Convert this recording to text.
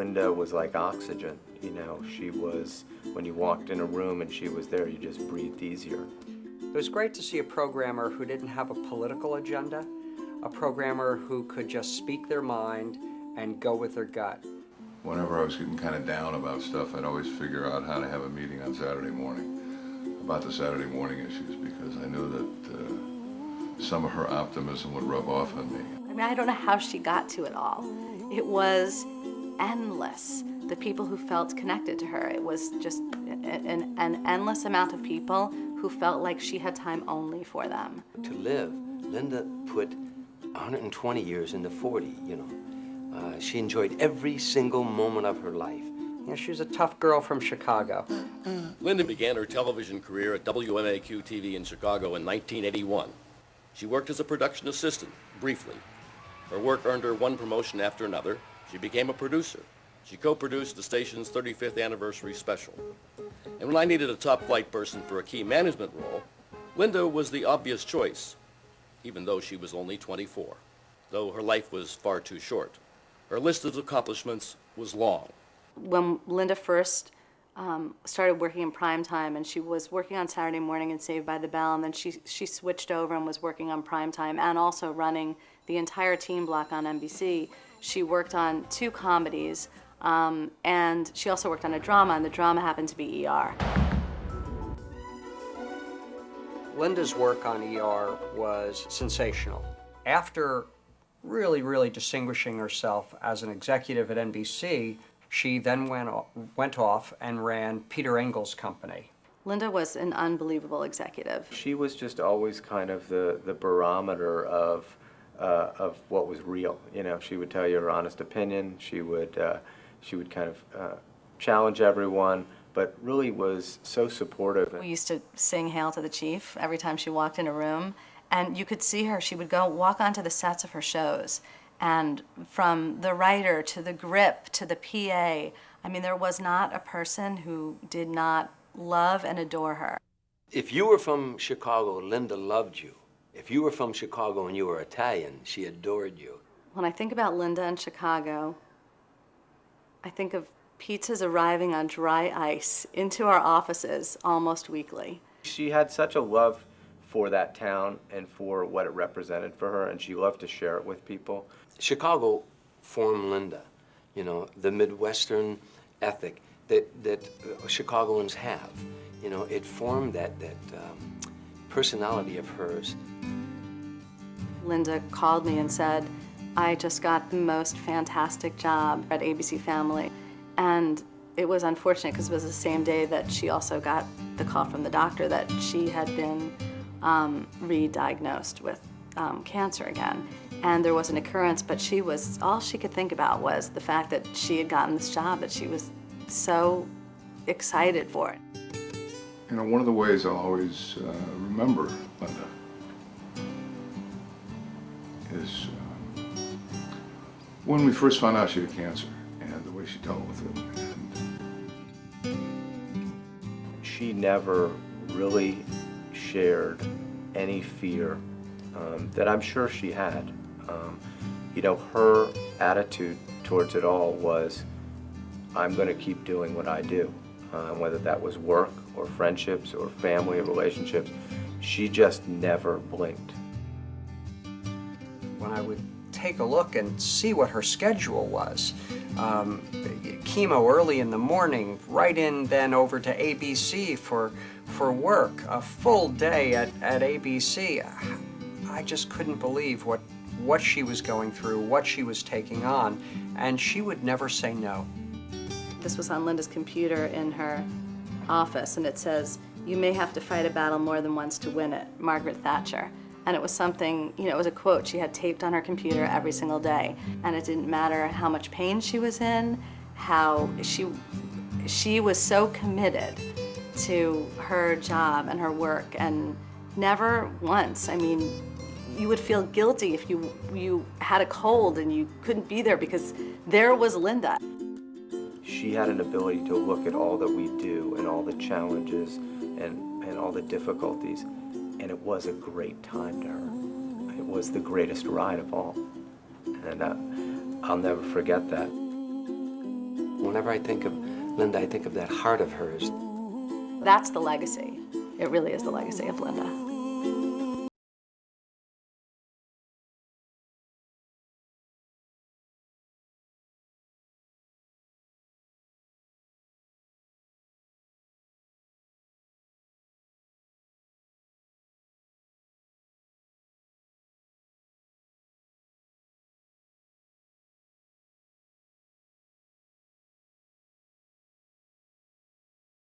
Linda was like oxygen. You know, she was, when you walked in a room and she was there, you just breathed easier. It was great to see a programmer who didn't have a political agenda, a programmer who could just speak their mind and go with their gut. Whenever I was getting kind of down about stuff, I'd always figure out how to have a meeting on Saturday morning about the Saturday morning issues, because I knew that some of her optimism would rub off on me. I mean, I don't know how she got to it all. It was endless, the people who felt connected to her. It was just an endless amount of people who felt like she had time only for them. To live, Linda put 120 years into 40, you know. She enjoyed every single moment of her life. Yeah, she was a tough girl from Chicago. Linda began her television career at WMAQ TV in Chicago in 1981. She worked as a production assistant, briefly. Her work earned her one promotion after another. She became a producer. She co-produced the station's 35th anniversary special. And when I needed a top-flight person for a key management role, Linda was the obvious choice, even though she was only 24, though her life was far too short. Her list of accomplishments was long. When Linda first started working in prime time, and she was working on Saturday morning and Saved by the Bell, and then she switched over and was working on prime time and also running the entire team block on NBC. She worked on 2 comedies, and she also worked on a drama, and the drama happened to be ER. Linda's work on ER was sensational. After really distinguishing herself as an executive at NBC, she then went off and ran Peter Engel's company. Linda was an unbelievable executive. She was just always kind of the barometer of what was real. You know, she would tell you her honest opinion. She would kind of challenge everyone, but really was so supportive. We used to sing Hail to the Chief every time she walked in a room, and you could see her. She would go walk onto the sets of her shows, and from the writer to the grip to the PA, I mean, there was not a person who did not love and adore her. If you were from Chicago, Linda loved you. If you were from Chicago and you were Italian, she adored you. When I think about Linda in Chicago, I think of pizzas arriving on dry ice into our offices almost weekly. She had such a love for that town and for what it represented for her, and she loved to share it with people. Chicago formed Linda, you know, the Midwestern ethic that Chicagoans have. You know, it formed that personality of hers. Linda called me and said, I just got the most fantastic job at ABC Family. And it was unfortunate because it was the same day that she also got the call from the doctor that she had been re-diagnosed with cancer again. And there was an occurrence, but all she could think about was the fact that she had gotten this job, that she was so excited for it. You know, one of the ways I'll always remember Linda is when we first found out she had cancer and the way she dealt with it. And she never really shared any fear that I'm sure she had. You know, her attitude towards it all was, I'm going to keep doing what I do, whether that was work or friendships or family or relationships. She just never blinked. When I would take a look and see what her schedule was, chemo early in the morning, right in then over to ABC for work, a full day at ABC. I just couldn't believe what she was going through, what she was taking on, and she would never say no. This was on Linda's computer in her office, and it says, "You may have to fight a battle more than once to win it, Margaret Thatcher." And it was something, you know, it was a quote she had taped on her computer every single day. And it didn't matter how much pain she was in, how she was so committed to her job and her work, and never once, I mean, you would feel guilty if you had a cold and you couldn't be there because there was Linda. She had an ability to look at all that we do and all the challenges and all the difficulties, and it was a great time to her. It was the greatest ride of all, and I'll never forget that. whenever I think of Linda, I think of that heart of hers. That's the legacy. It really is the legacy of Linda.